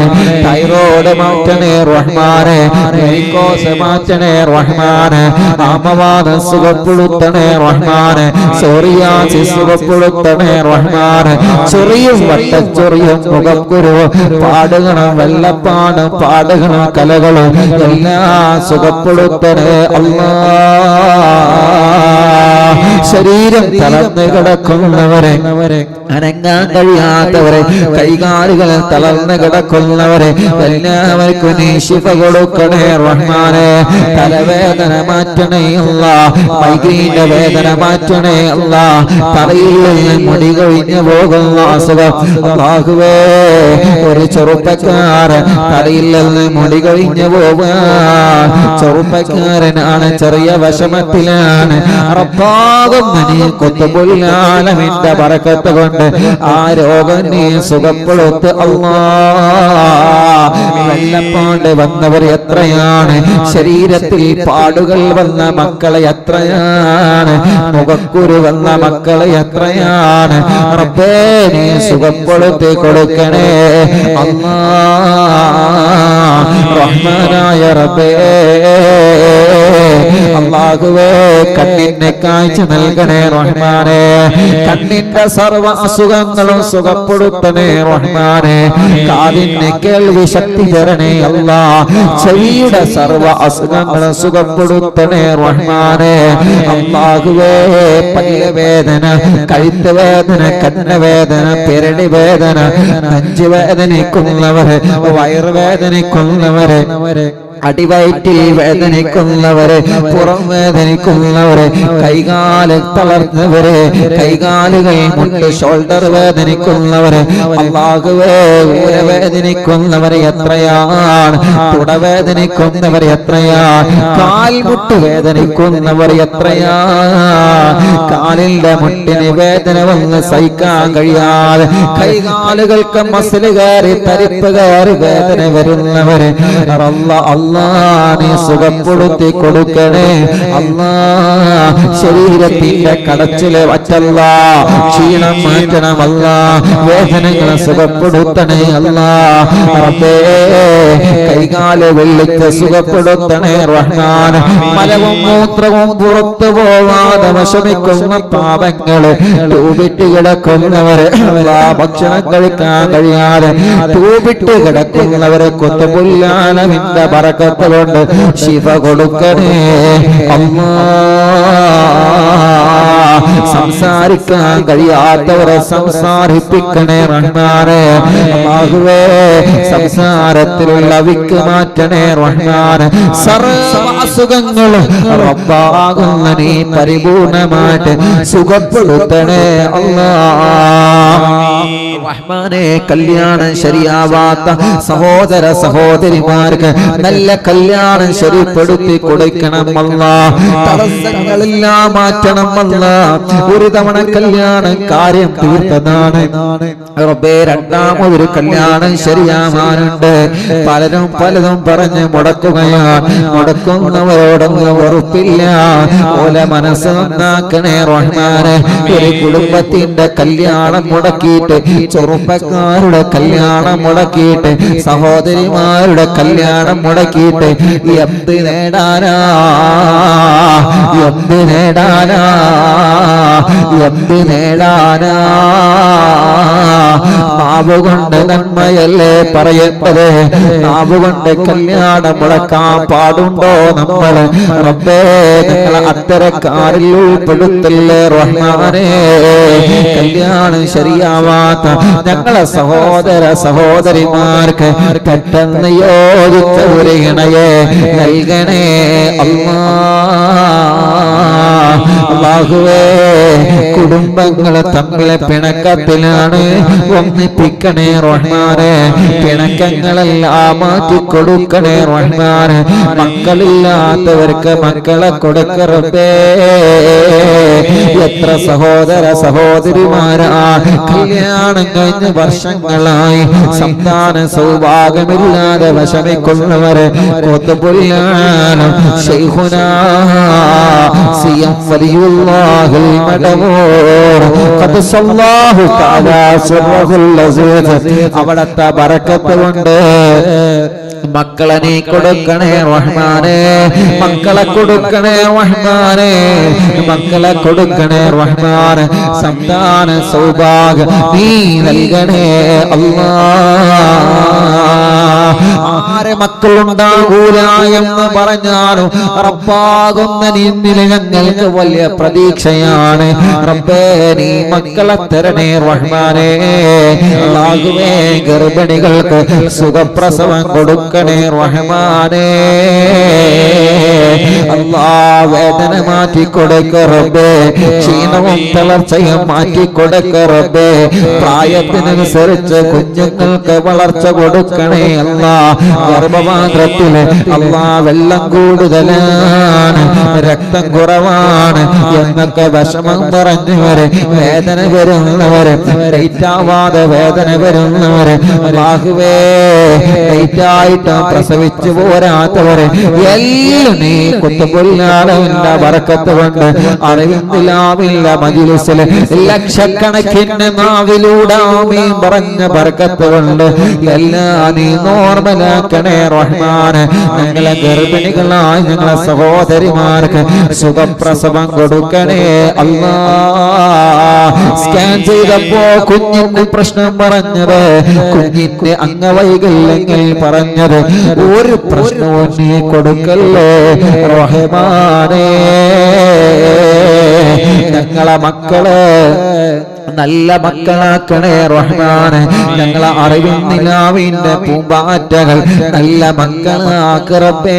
തൈറോയ്ഡ് മാറ്റണേ റഹ്മാനേ, വെരിക്കോസ് മാറ്റണേ റഹ്മാനേ, ആമവാദം സുഖപ്പെടുത്തണേ റഹ്മാനേ, സോറിയാസിസ് സുഖപ്പെടുത്തണേ റഹ്മാനേ. ചൊറിയും വട്ടച്ചൊറിയും മുഖക്കുരു പാടുകളും വെള്ളപ്പാടും പാടുകളും കലകളും എല്ലാം സുഖപ്പെടുത്തണേ അല്ലാ. ശരീരം തളർന്നു കിടക്കുന്നവരെ, അനങ്ങാൻ കഴിയാത്തവരെ, കൈകാലുകൾ തളർന്നു കിടക്കുന്നവരെ എല്ലാവർക്കും നീ ശിഫ കൊടുക്കണേ റഹ്മാനേ. തലവേദന മാറ്റണേ അല്ലാ, മൈഗ്രെയിന്റെ വേദന മാറ്റണേ അല്ലാ. തലയിൽ നിന്ന് മുടി കൊഴിഞ്ഞു പോകുന്ന അസുഖം അല്ലാഹുവേ, ഒരു ചെറുപ്പക്കാരൻ തലയിൽ നിന്ന് മുടി കൊഴിഞ്ഞു പോവാൻ ചെറുപ്പക്കാരനാണ്, ചെറിയ വിഷമത്തിലാണ്. റബ്ബാകുന്ന നീ ഖുത്ബുൽ-ആലമീന്റെ ബറക്കത്ത് കൊണ്ട് ആ രോഗം നീ സുഖപ്പെടുത്ത് അല്ലാ. വെള്ളപ്പാട് വന്നവർ എത്രയാണ്, ശരീരത്തിൽ പാടുകൾ വന്ന മക്കളെ എത്രയാണ്, മുഖക്കുരു വന്ന മക്കളെ എത്രയാണ്. റബ്ബേ നീ സുഖപ്പെടുത്തി കൊടുക്കണേ അല്ലാ. റഹ്മാനായ റബ്ബേ അല്ലാഹുവേ, കണ്ണിന്റെ കാഴ്ച നൽകണേ റഹ്മാനേ. കണ്ണിന്റെ സർവ്വ അസുഖങ്ങളും സുഖപ്പെടുത്തണേ റഹ്മാനേ. കാതിന് കേൾവി ശക്തി തരണേ അല്ലാ. ചെവിയുടെ സർവ്വ അസുഖങ്ങളും സുഖപ്പെടുത്തണേ റഹ്മാനേ. അല്ലാഹുവേ, പല്ല് വേദന, കഴുത്ത് വേദന, കന്നവേദന, പെരടി വേദന, നെഞ്ച് വേദനിക്കുന്നവരെ, വയറുവേദനിക്കുന്നവരെ, അടിവയറ്റിൽ വേദനിക്കുന്നവരെ, പുറം വേദനിക്കുന്നവരെ, കൈകാല് തളർന്നവരെ, കൈകാലുകൾ മുട്ട് ഷോൾഡർ വേദനിക്കുന്നവരെ, അല്ലാഹുവേ ഊര വേദനിക്കുന്നവരെ എത്രയാണ്, തുടവേദനിക്കുന്നവരെ എത്രയാണ്, കാൽമുട്ട് വേദനിക്കുന്നവർ എത്രയാണ്. കാലിന്റെ മുട്ടിന് വേദന വന്ന് സഹിക്കാൻ കഴിയാതെ കൈകാലുകൾക്ക് മസിൽ കയറി തരിപ്പ് കയറി വേദന വരുന്നവരെ അല്ലാ നീ സുഖപ്പെടുത്തി കൊടുക്കണേ അല്ലാ. ശരീരത്തിന്റെ കടച്ചില് വറ്റല്ല, ക്ഷീണം മാറ്റണമല്ല, വേദനകളെ സുഖപ്പെടുത്തണേ അല്ലാ. റബ്ബേ, കൈകാല് വെള്ളിക്ക് സുഖപ്പെടുത്തണേ റഹ്മാൻ. മലവും മൂത്രവും പുറത്തു പോവാതെ വിഷമിക്കുന്ന പാപങ്ങള് തൂപിട്ട് കിടക്കുന്നവരെ, ഭക്ഷണം കഴിക്കാൻ കഴിയാതെ തൂപിട്ട് കിടക്കുന്നവരെ ഖുത്ബുൽ-ആലമീന്റെ ബറക്കത്ത് കൊണ്ട് ശിഫ കൊടുക്കണേ അല്ലാ. സംസാരിക്കാൻ കഴിയാത്തവരെ സംസാരിപ്പിക്കണേ റഹ്മാനേ. അല്ലാഹുവേ, സംസാരത്തിലുള്ള വിക്ക് മാറ്റണേ റഹ്മാനേ. സർവ്വ അസുഖങ്ങളും റബ്ബാകുന്ന നീ പരിപൂർണമായിട്ട് സുഖപ്പെടുത്തണേ അല്ലാ. റഹ്മാനെ കല്യാണം ശരിയാവാത്ത സഹോദര സഹോദരിമാർക്ക് നല്ല കല്യാണം ശരിപ്പെടുത്തി കൊടുക്കണം അല്ലാഹ്. തടസ്സങ്ങളെല്ലാം മാറ്റണം അല്ലാഹ്. ഒരു തവണ കല്യാണം കാര്യം തീർത്തതാണ് റബ്ബേ, രണ്ടാമതൊരു കല്യാണം ശരിയാവാനുണ്ട്. പലരും പലതും പറഞ്ഞ് മുടക്കുകയാണ്. മുടക്കുന്നവരോടൊന്നും വെറുപ്പില്ല. ഓല മനസ്സ് നന്നാക്കണേ റഹ്മാനെ. ഒരു കുടുംബത്തിന്റെ കല്യാണം മുടക്കിയിട്ട്, ചെറുപ്പക്കാരുടെ കല്യാണം മുടക്കിയിട്ട്, സഹോദരിമാരുടെ കല്യാണം മുടക്കിയിട്ട് എന്ത് നേടാനാ, എന്ത് നേടാനാ, എന്ത് നേടാനാ? നാവുകൊണ്ട് നന്മയല്ലേ പറയേണ്ടത്? നാവുകൊണ്ട് കല്യാണം മുടക്കാൻ പാടുണ്ടോ നമ്മൾ? റബ്ബേ, ഞങ്ങൾ അത്തരക്കാരിൽ ഉൾപ്പെടുത്തല്ലേ റഹ്മാനേ. കല്യാണം ശരിയാവാത്ത ഞങ്ങളെ സഹോദര സഹോദരിമാർക്ക് പെട്ടെന്ന് യോജിച്ച ഒരു ഇണയെ നൽകണേ അല്ലാഹുവേ. കുടുംബങ്ങൾ തമ്മിലെ പിണക്കത്തിലാണ്, ഒന്നിപ്പിക്കണേ റഹ്മാനെ. പിണക്കങ്ങളെല്ലാം മാറ്റിക്കൊടുക്കണേ റഹ്മാനെ. മക്കളില്ലാത്തവർക്ക് മക്കളെ കൊടുക്കറബേ. എത്ര സഹോദര സഹോദരിമാരാ കല്യാണം കഴിഞ്ഞ് വർഷങ്ങളായി സന്താന സൗഭാഗ്യമില്ലാതെ വിഷമിക്കുന്നവരെ കൊത്തുപൊല്ലാണ് ശൈഖുനാ സിയം വലിയുല്ലാഹിൽ മദമൂർ ഖദ്സല്ലാഹു തആല സിർറഹുൽ അസീസ്. അവിടത്തെ ബറക്കത്ത് കൊണ്ട് മക്കളെ നീ കൊടുക്കണേ റഹ്മാനേ. മക്കളെ കൊടുക്കണേ റഹ്മാനേ. മക്കളെ കൊടുക്കണേ റഹ്മാനെ. സന്താന സൗഭാഗ്യം നീ നൽകണേ അല്ലാഹ്. ആരെ മക്കളുണ്ടാകൂല എന്ന് പറഞ്ഞാലും റബ്ബാകുന്ന നിന്നിൽ ഞങ്ങൾക്ക് വലിയ പ്രതീക്ഷയാണ്. റബ്ബേ, നീ മക്കളെ തരണേ റഹ്മാനേ. അല്ലാഹുവേ, ഗർഭിണികൾക്ക് സുഖപ്രസവം കൊടുക്കണേ റഹ്മാനേ. അല്ലാഹ്, വേദന മാറ്റി കൊടുക്ക റബ്ബേ. ക്ഷീണവും തളർച്ചയും മാറ്റി കൊടുക്ക റബ്ബേ. പ്രായത്തിനനുസരിച്ച് കുഞ്ഞുങ്ങൾക്ക് വളർച്ച കൊടുക്കണേ അല്ലാഹ്. ഗർഭപാത്രത്തില് അല്ലാഹ് വെള്ളം കൂടുതലാണ്, രക്തം കുറവാണ് എന്നൊക്കെ വിഷമം പറഞ്ഞവര്, വേദന വരുന്നവര്, ലൈറ്റാവാതെ വേദന വരുന്നവര്, അല്ലാഹുവേ ലൈറ്റായിട്ട് പ്രസവിച്ചു പോരാത്തവര് എല്ലാം നീ കുത്തുപൊല്ലാളവിന്റെ ബറക്കത്ത് കൊണ്ട് അറിവിന്ദിലാവില്ല മജ്‌ലിസില് ലക്ഷക്കണക്കിന് നാവിലൂടെ ആമീൻ പറഞ്ഞ ബറക്കത്ത് കൊണ്ട് എല്ലാം നീ നോർമലാക്കണേ റഹ്മാനെ. ഞങ്ങളെ ഗർഭിണികളായ ഞങ്ങളെ സഹോദരിമാർക്ക് സുഖപ്രസവം കൊടുക്കണേ അല്ലാഹ്. സ്കാൻ ചെയ്തപ്പോ കുഞ്ഞിന് പ്രശ്നം പറഞ്ഞത്, കുഞ്ഞിന്റെ അംഗവൈകല്യങ്ങൾ പറഞ്ഞത്, ഒരു പ്രശ്നവും നീ കൊടുക്കല്ലേ റഹ്മാനേ. ഞങ്ങളെ മക്കള് നല്ല മക്കളാക്കണേ റഹ്മാനെ. ഞങ്ങളെ അറിവിൻ നിലാവിന്റെ പൂമ്പാറ്റകൾ നല്ല മക്കളാക്ക് റബ്ബേ.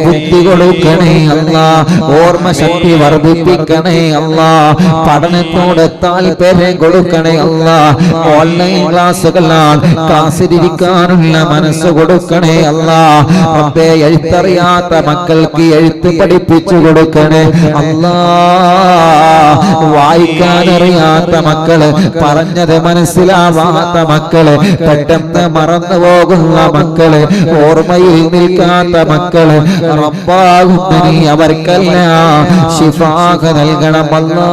ബുദ്ധി കൊടുക്കണേ അല്ലാഹ്. ഓർമ്മ ശക്തി വർദ്ധിപ്പിക്കണേ അല്ലാഹ്. പഠനത്തോട് താല്പര്യം കൊടുക്കണേ അല്ലാഹ്. ഓൺലൈൻ ക്ലാസ്സുകളാൽ ക്ലാസ്സിലിരിക്കാനുള്ള മനസ്സ് കൊടുക്കണേ അല്ലാഹ്. റബ്ബേ, എഴുത്തറിയാത്ത മക്കൾക്ക് എഴുത്ത് പഠിപ്പിച്ചു കൊടുക്കണേ അല്ലാഹ്. വായിക്കാനറിയാത്ത മക്കള്, പറഞ്ഞത് മനസ്സിലാവാത്ത മക്കള്, പെട്ടെന്ന് മറന്നു പോകുന്ന മക്കള്, ഓർമ്മയിൽ നിൽക്കാത്ത മക്കള്, റബ്ബാകുന്ന നീ അവർക്കെല്ലാം ശിഫാഖ നൽകണം അല്ലാഹ്.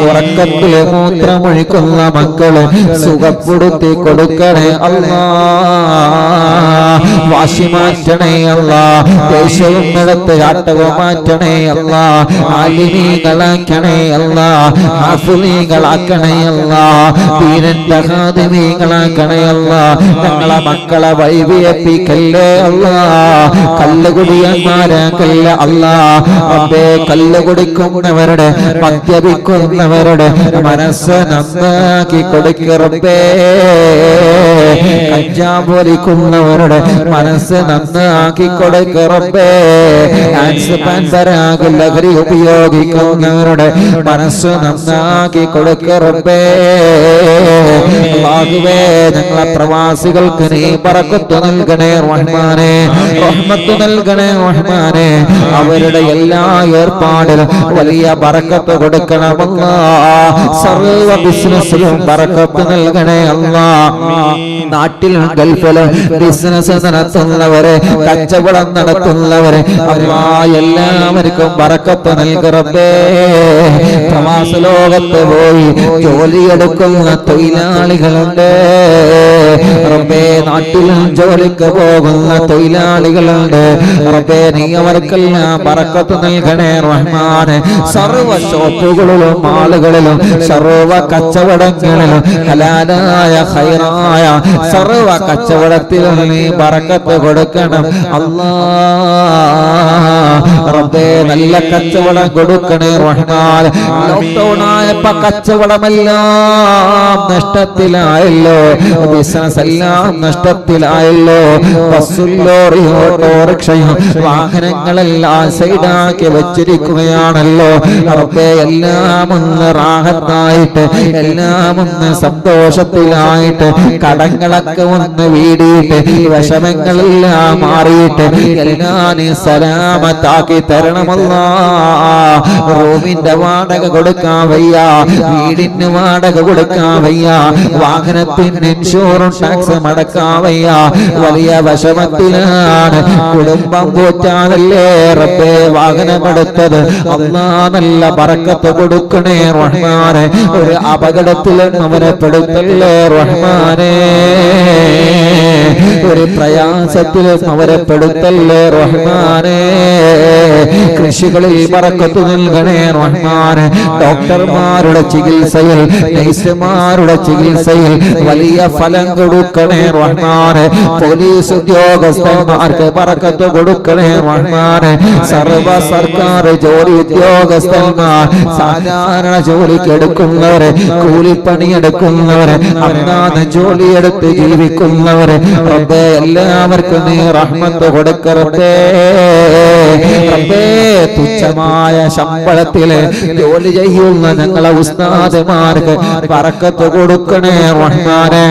ഉറക്കത്തില് മൂത്രമൊഴിക്കുന്ന മക്കള് സുഖപ്പെടുത്തി കൊടുക്കണേ അല്ലാഹ്. വാശി മാറ്റണേ അല്ലാഹ്. ദേഷ്യവും നടത്ത് ചാട്ടവും മാറ്റണേ അല്ലാഹ്. ആലിമീകളാക്കണേ അല്ലാഹ്. ഹാഫിളീകളാക്കണേ അല്ലാഹ്. ദീനിന്റെ ഖാദിമീകളാക്കണേ അല്ലാഹ്. ഞങ്ങളെ മക്കളെ വഴിവിയപ്പിക്കല്ലേ അല്ലാഹ്. കല്ലുകുടിയന്മാരാക്കല്ല അല്ലാഹ്. റബ്ബേ, കല്ല് കുടിക്കുന്നവരുടെ, മദ്യപിക്കുന്നവരുടെ മനസ്സ് നന്നാക്കി കൊടുക്ക റബ്ബേ. കഞ്ചാവ് വലിക്കുന്നവരുടെ മനസ്സ് നന്നാക്കി കൊടുക്ക റബ്ബേ. പരാഗ് ലഹരി ഉപയോഗിക്കുന്നവരുടെ മനസ്സ് നന്നാക്കി കൊടുക്ക റബ്ബേ. അല്ലാഹുവേ ഞങ്ങളെ പ്രവാസികൾക്ക് നീ ബറക്കത്ത് നൽകണേ റഹ്മാനേ, റഹ്മത്ത് നൽകണേ റഹ്മാനേ. അവരുടെ എല്ലാ ഏർപ്പാടിലും വലിയ ബറക്കത്ത് കൊടുക്കണമല്ലാ. സർവ ബിസിനസ്സിലും ബറക്കത്ത് നൽകണേ അല്ലാ. നാട്ടിലും ഗൾഫിലും ബിസിനസ് നടത്തുന്നവരെ, കച്ചവടം നടത്തുന്നവരെ അല്ലാ എല്ലാവർക്കും ബറക്കത്ത് നൽകറബേ. പ്രവാസ ലോകത്ത് പോയി ജോലിയെടുക്കുന്ന തൊഴിലാളികളുണ്ട് റബ്ബേ. നാട്ടിലും ജോലിക്ക് പോകുന്ന തൊഴിലാളികളുണ്ട് റബ്ബേ. നീ അവർക്കെല്ലാം ബറക്കത്ത് നൽകണേ റഹ്മാനെ. സർവ ഷോപ്പുകളിലും മാളുകളിലും സർവ കച്ചവടങ്ങളിലും ഹലാലായ ഖൈറായ സർവ കച്ചവടത്തിലും നീ ബറക്കത്ത് കൊടുക്കണം അല്ലാ റബ്ബേ. നല്ല കച്ചവടം കൊടുക്കണേ റഹ്മാൻ. ലോക്ക്ഡൗൺ ആയപ്പോ കച്ചവടമെല്ലാം നഷ്ടത്തിലായല്ലോ, ബിസിനസ് എല്ലാം നഷ്ടത്തിലായല്ലോ. ബസ്സും ലോറിയും ഓട്ടോറിക്ഷയും വാഹനങ്ങളെല്ലാം സൈഡാക്കി വെച്ചിരിക്കുകയാണല്ലോ റബ്ബേ. എല്ലാം ഒന്ന് റാഹത്തായിട്ട്, എല്ലാം ഒന്ന് സന്തോഷത്തിലായിട്ട്, കടങ്ങളൊക്കെ ഒന്ന് വീടിയിട്ട്, വിഷമങ്ങളെല്ലാം മാറിയിട്ട് എല്ലാം നീ സലാമത്താക്കി തരണമല്ലാ. റൂമിന്റെ വാടക കൊടുക്കാൻ വയ്യ, വീടിന് വാടക കൊടുക്കാൻ വയ്യ, വാഹനത്തിന് ഇൻഷുറൻസ് ടാക്സ് മടക്കാൻ വയ്യ. വലിയ വിഷമത്തിലാണ്. കുടുംബം പോറ്റാനല്ലേ റബ്ബേ വാഹനമെടുത്തത്. അല്ലാ നല്ല ബറക്കത്ത് കൊടുക്കണേ റഹ്മാനെ. ഒരു അപകടത്തിലും അവനെ പെടുത്തല്ലേ റഹ്മാനെ. ഒരു പ്രയാസത്തിലും അവരെ പെടുത്തല്ലേ റഹ്മാനെ. കൃഷികളിൽ ബറക്കത്ത് നൽകണേ റഹ്മാനെ. ഡോക്ടർമാരുടെ ചികിത്സയിൽ, നഴ്സുമാരുടെ ചികിത്സയിൽ വലിയ ഫലം കൊടുക്കണേ റഹ്മാനെ. പോലീസ് ഉദ്യോഗസ്ഥന്മാർക്ക് ബറക്കത്ത് കൊടുക്കണേ റഹ്മാനെ. സർവ സർക്കാർ ജോലി ഉദ്യോഗസ്ഥന്മാർ, സാധാരണ ജോലിക്ക് എടുക്കുന്നവരെ, കൂലിപ്പണിയെടുക്കുന്നവരെ, അന്നാന്ന് ജോലിയെടുത്ത് ജീവിക്കുന്നവരെ റബ്ബേ എല്ലാവർക്കും നീ റഹ്മത്ത് കൊടുക്കറേ റബ്ബേ. തുച്ഛമായ ശമ്പളത്തില് ജോലി ചെയ്യുന്ന ഞങ്ങളെ ഉസ്താദുമാർക്ക് ബറക്കത്ത് കൊടുക്കണേ റഹ്മാനെ.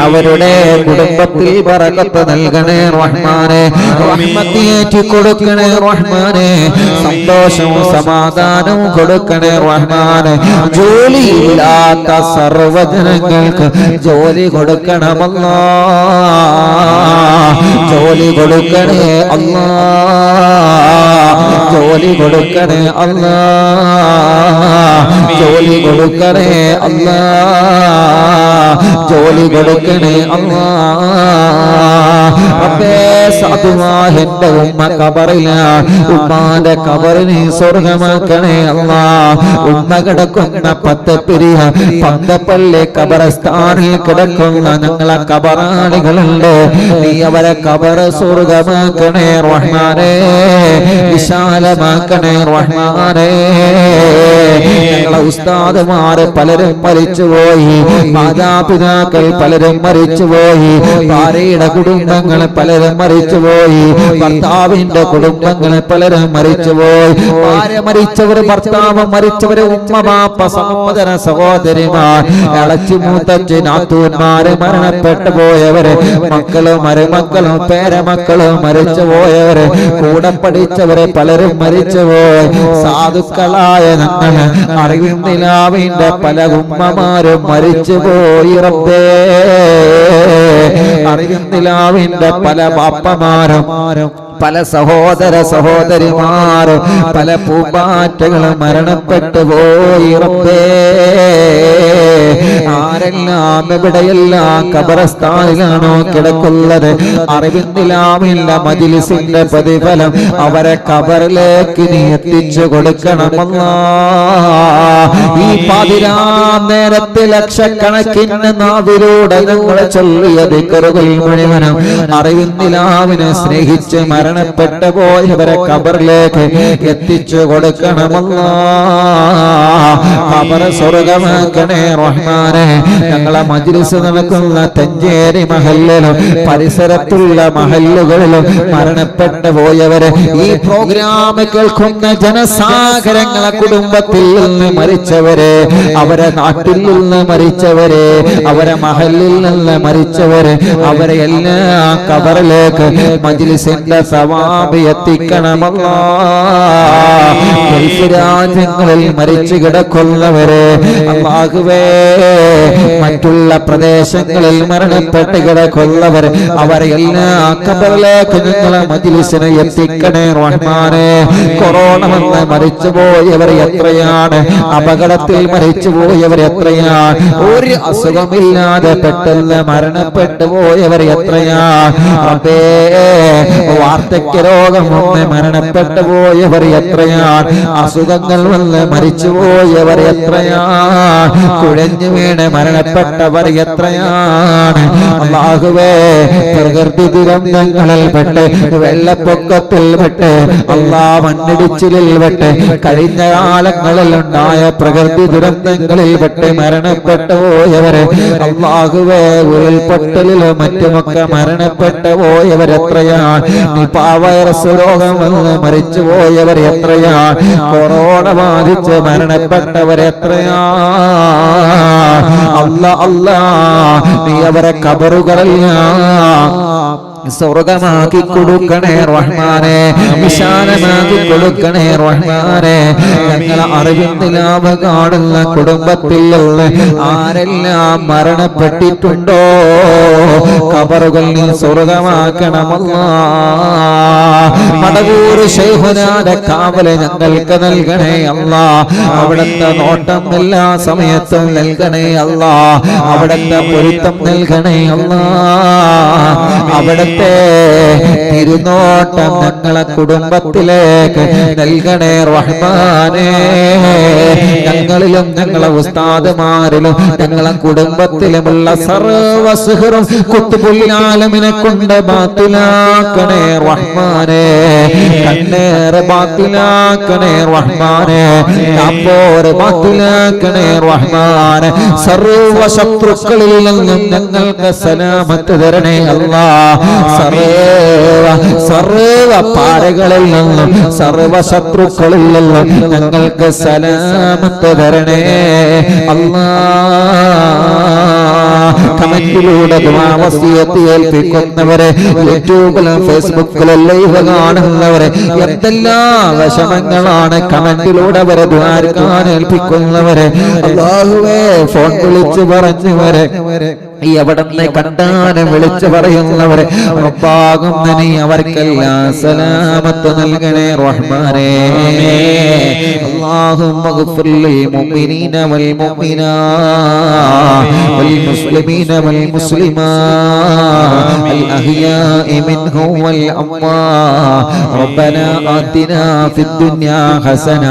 അവരുടെ കുടുംബത്തിൽ ബറക്കത്ത് നൽകണേ റഹ്മാനെ. റഹ്മത്തിയേറ്റി കൊടുക്കണേ റഹ്മാനെ. സന്തോഷവും സമാധാനവും കൊടുക്കണേ റഹ്മാനെ. ജോലിയില്ലാത്ത സർവ്വജനങ്ങൾക്ക് ജോലി കൊടുക്കണമല്ലാ. ജോലി കൊടുക്കണേ അല്ലാ. ജോലി കൊടുക്കണേ അല്ലാ. ജോലി കൊടുക്കണേ അല്ലാ. ജോലി കൊടുക്കണേ അല്ലാ. റബ്ബേ സാധുവായ എന്റെ ഉമ്മ ഖബറിലാണ്. ഉമ്മാന്റെ ഖബറിനെ സ്വർഗമാക്കണേ അല്ലാ. ഉമ്മ കിടക്കുന്ന പത്തപ്പിരിയ പന്തപ്പള്ളി ഖബറസ്ഥാനിൽ കിടക്കുന്ന ഞങ്ങളെ ഖബറാളികളുണ്ട്. നീ അവരെ ഖബർ സ്വർഗമാക്കണേ റഹ്മാനേ. വിശാലമാക്കണേ റഹ്മാനേ. ഞങ്ങളെ ഉസ്താദുമാര് പലരും മരിച്ചുപോയി, മാതാപിതാക്കൾ പലരും മരിച്ചുപോയി, ഭാര്യയുടെ കുടുംബങ്ങൾ പലരും മരിച്ചുപോയി, ഭർത്താവിന്റെ കുടുംബങ്ങൾ പലരും മരിച്ചുപോയി. ഭാര്യ മരിച്ചവർ, ഭർത്താവ് മരിച്ചവര്, ഉമ്മ ബാപ്പ സഹോദര സഹോദരിമാർ, ഇളച്ചി മൂത്തച്ഛി നാത്തൂന്മാര് മരണപ്പെട്ടു പോയവര്, മക്കളും മരുമക്കളും പേരമക്കളും മരിച്ചു പോയവര്, കൂടെ പഠിച്ചവര് പലരും മരിച്ചുപോയി. സാധുക്കളായ ഞങ്ങൾ അറിവിൻ നിലാവിന്റെ പല ഉമ്മമാരും മരിച്ചുപോയി റബ്ബേ. അറിവിൻ നിലാവിന്റെ പല ബാപ്പമാരും, പല സഹോദര സഹോദരിമാരും, പല പൂമ്പാറ്റകളും മരണപ്പെട്ടു പോയി റബ്ബേ. ആരെല്ലാം എവിടെയെല്ലാം ഖബറസ്ഥാനിലാണോ കിടക്കുന്നത്, അറിവിൻ നിലാവിന്റെ മജ്‌ലിസിന്റെ പ്രതിഫലം അവരെ ഖബറിലേക്ക് നീ എത്തിച്ചു കൊടുക്കണമല്ലാ. ഈ പാതിരാ നേരത്തെ ലക്ഷക്കണക്കിന് നാവിലൂടെ ഞങ്ങൾ ചൊല്ലിയ ദിക്റുകൾ മുഴുവനും അറിവിൻ നിലാവിനെ സ്നേഹിച്ച് മരണപ്പെട്ടു പോയവരെ ഖബറിലേക്ക് എത്തിച്ചു കൊടുക്കണമല്ലാ. ഖബർ സ്വർഗമാക്കണേ റഹ്മാനെ. ഞങ്ങളെ മജ്ലിസ് നടക്കുന്ന തഞ്ചേരി മഹല്ലിലും പരിസരത്തുള്ള മഹല്ലുകളിലും മരണപ്പെട്ടു പോയവരെ, ഈ പ്രോഗ്രാം കേൾക്കുന്ന ജനസാഗരങ്ങളെ കുടുംബത്തിൽ നിന്ന് മരിച്ചവരെ, അവരെ നാട്ടിൽ നിന്ന് മരിച്ചവരെ, അവരെ മഹല്ലിൽ നിന്ന് മരിച്ചവരെ, അവരെ എല്ലാ ഖബറിലേക്ക് മജ്ലിസിന്റെ സവാബ് എത്തിക്കണമല്ലാ. ഗൾഫ് രാജ്യങ്ങളിൽ മരിച്ചു കിടക്കുന്നവരെ അല്ലാഹുവേ, മറ്റുള്ള പ്രദേശങ്ങളിൽ മരണപ്പെട്ട് കിടക്കുന്നവർ, അവരെ എല്ലാ ഖബറിലേക്ക് നിങ്ങളെ മജ്ലിസിനെ എത്തിക്കണേ റഹ്മാനെ. കൊറോണ വന്ന് മരിച്ചുപോയവർ എത്രയാണ്, അപകടത്തിൽ മരിച്ചുപോയവർ എത്രയാണ്, ഒരു അസുഖമില്ലാതെ പെട്ടെന്ന് മരണപ്പെട്ടു പോയവർ എത്രയാണ് റബ്ബേ. വാർദ്ധക്യ രോഗം വന്ന് മരണപ്പെട്ടു പോയവർ എത്രയാണ്, അസുഖങ്ങൾ വന്ന് മരിച്ചുപോയവർ എത്രയാണ്, കുഴഞ്ഞു വീണ് മരണപ്പെട്ടവർ എത്രയാണ്. അല്ലാഹുവേ, പ്രകൃതി ദുരന്തങ്ങളിൽ പെട്ട്, വെള്ളപ്പൊക്കത്തിൽ പെട്ട്, മണ്ണിടിച്ചിലിൽ പെട്ട്, കഴിഞ്ഞ കാലങ്ങളിൽ ഉണ്ടായ പ്രകൃതി ദുരന്തങ്ങളിൽ പെട്ട് മരണപ്പെട്ടു പോയവരെ അല്ലാഹുവേ, ഉരുൾപൊട്ടലിലും മറ്റുമൊക്കെ മരണപ്പെട്ടു പോയവരെത്രയാണ്, നിപാ വൈറസ് രോഗം വന്ന് മരിച്ചു പോയവർ എത്രയാണ്, കൊറോണ ബാധിച്ച് മരണപ്പെട്ടവരെത്രയാണ്. അല്ലാ അല്ലാ, നീ അവരെ ഖബറുകളെല്ലാം സ്വർഗമാക്കി കൊടുക്കണേ റഹ്മാനെ, വിശാലമാക്കി കൊടുക്കണേ റഹ്മാനെ. ഞങ്ങളെ അറിവിന്ദിലാവ് കാണുന്ന കുടുംബത്തിൽ ആരെല്ലാം മരണപ്പെട്ടിട്ടുണ്ടോ, ഖബറുകൾ നീ സ്വർഗമാക്കണമല്ലാ. മടവൂർ ശൈഖുനാന്റെ കാവല് ഞങ്ങൾക്ക് നൽകണേ അല്ലാ. അവിടുത്തെ നോട്ടം എല്ലാ സമയത്തും നൽകണേ അല്ലാ. അവിടുത്തെ പൊരുത്തം നൽകണേ അല്ലാ. അവിടുത്തെ തിരുനോട്ടം ഞങ്ങളെ കുടുംബത്തിലേക്ക് നൽകണേ റഹ്മാനേ. ഞങ്ങളിലും ഞങ്ങളെ ഉസ്താദുമാരിലും ഞങ്ങളെ കുടുംബത്തിലുമുള്ള സർവ്വ സിഹ്റും ഖുത്ബുൽ കൊണ്ട് ബാത്തിലാക്കണേ റഹ്മാനേ. കണ്ണേറ് ബാത്തിലാക്കണേ റഹ്മാനേ. കാപ്പോറ് ബാത്തിലാക്കണേ റഹ്മാനേ. സർവ്വ ശത്രുക്കളിൽ നിന്നും ഞങ്ങൾക്ക് സലാമത്ത് തരണേ അല്ലാ. സർവ പാരകളിൽ നിന്നും സർവ ശത്രുക്കളിൽ നിന്നും ഞങ്ങൾക്ക് സലാമത്ത് തരണേ അല്ലാ. കമന്റിലൂടെ ദുആ വസിയത്ത് ഏൽപ്പിക്കുന്നവരെ, യൂട്യൂബിലും ഫേസ്ബുക്കിലും ലൈവ് കാണുന്നവരെ, എന്തെല്ലാം വിഷമങ്ങളാണ് കമന്റിലൂടെ അവരെ ദുആർക്കാൻ ഏൽപ്പിക്കുന്നവരെ, അല്ലാഹുവേ ഫോൺ വിളിച്ചു പറഞ്ഞവരെ, എവിടെന്ന് കണ്ടാലും വിളിച്ചു പറയുന്നവരെ റബ്ബാകും നീ അവർക്കെല്ലാം സലാമത്ത് നൽകണേ റഹ്മാനേ. അല്ലാഹുമ്മ ഗ്ഫിർ ലിൽ മുഅ്മിനീന വൽ മുഅ്മിനാത്ത് വൽ മുസ്ലിമീന വൽ മുസ്ലിമാത്ത് അൽ അഹ്യാഇ മിൻഹും വൽ അംവാത്ത്. റബ്ബനാ ആതിനാ ഫിദ് ദുനിയാ ഹസന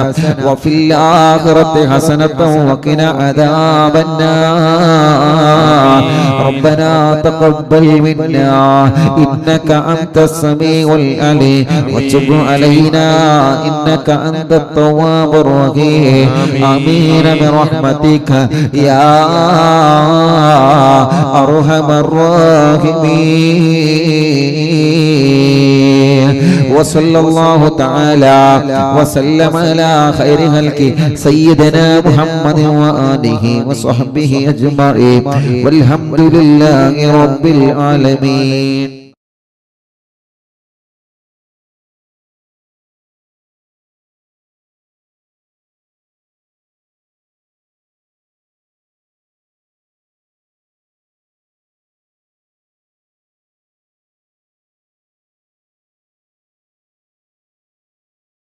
വഫിൽ ആഖിറതി ഹസനതൻ വഖിനാ അദാബന്നാർ. ربنا تقبل منا إنك أنت السميع العليم وتب علينا إنك أنت التواب الرحيم. آمين برحمتك يا أرحم الراحمين. وصلى الله تعالى وسلم على خير خلقه سيدنا محمد وآله وصحبه أجمعين والحمد لله رب العالمين.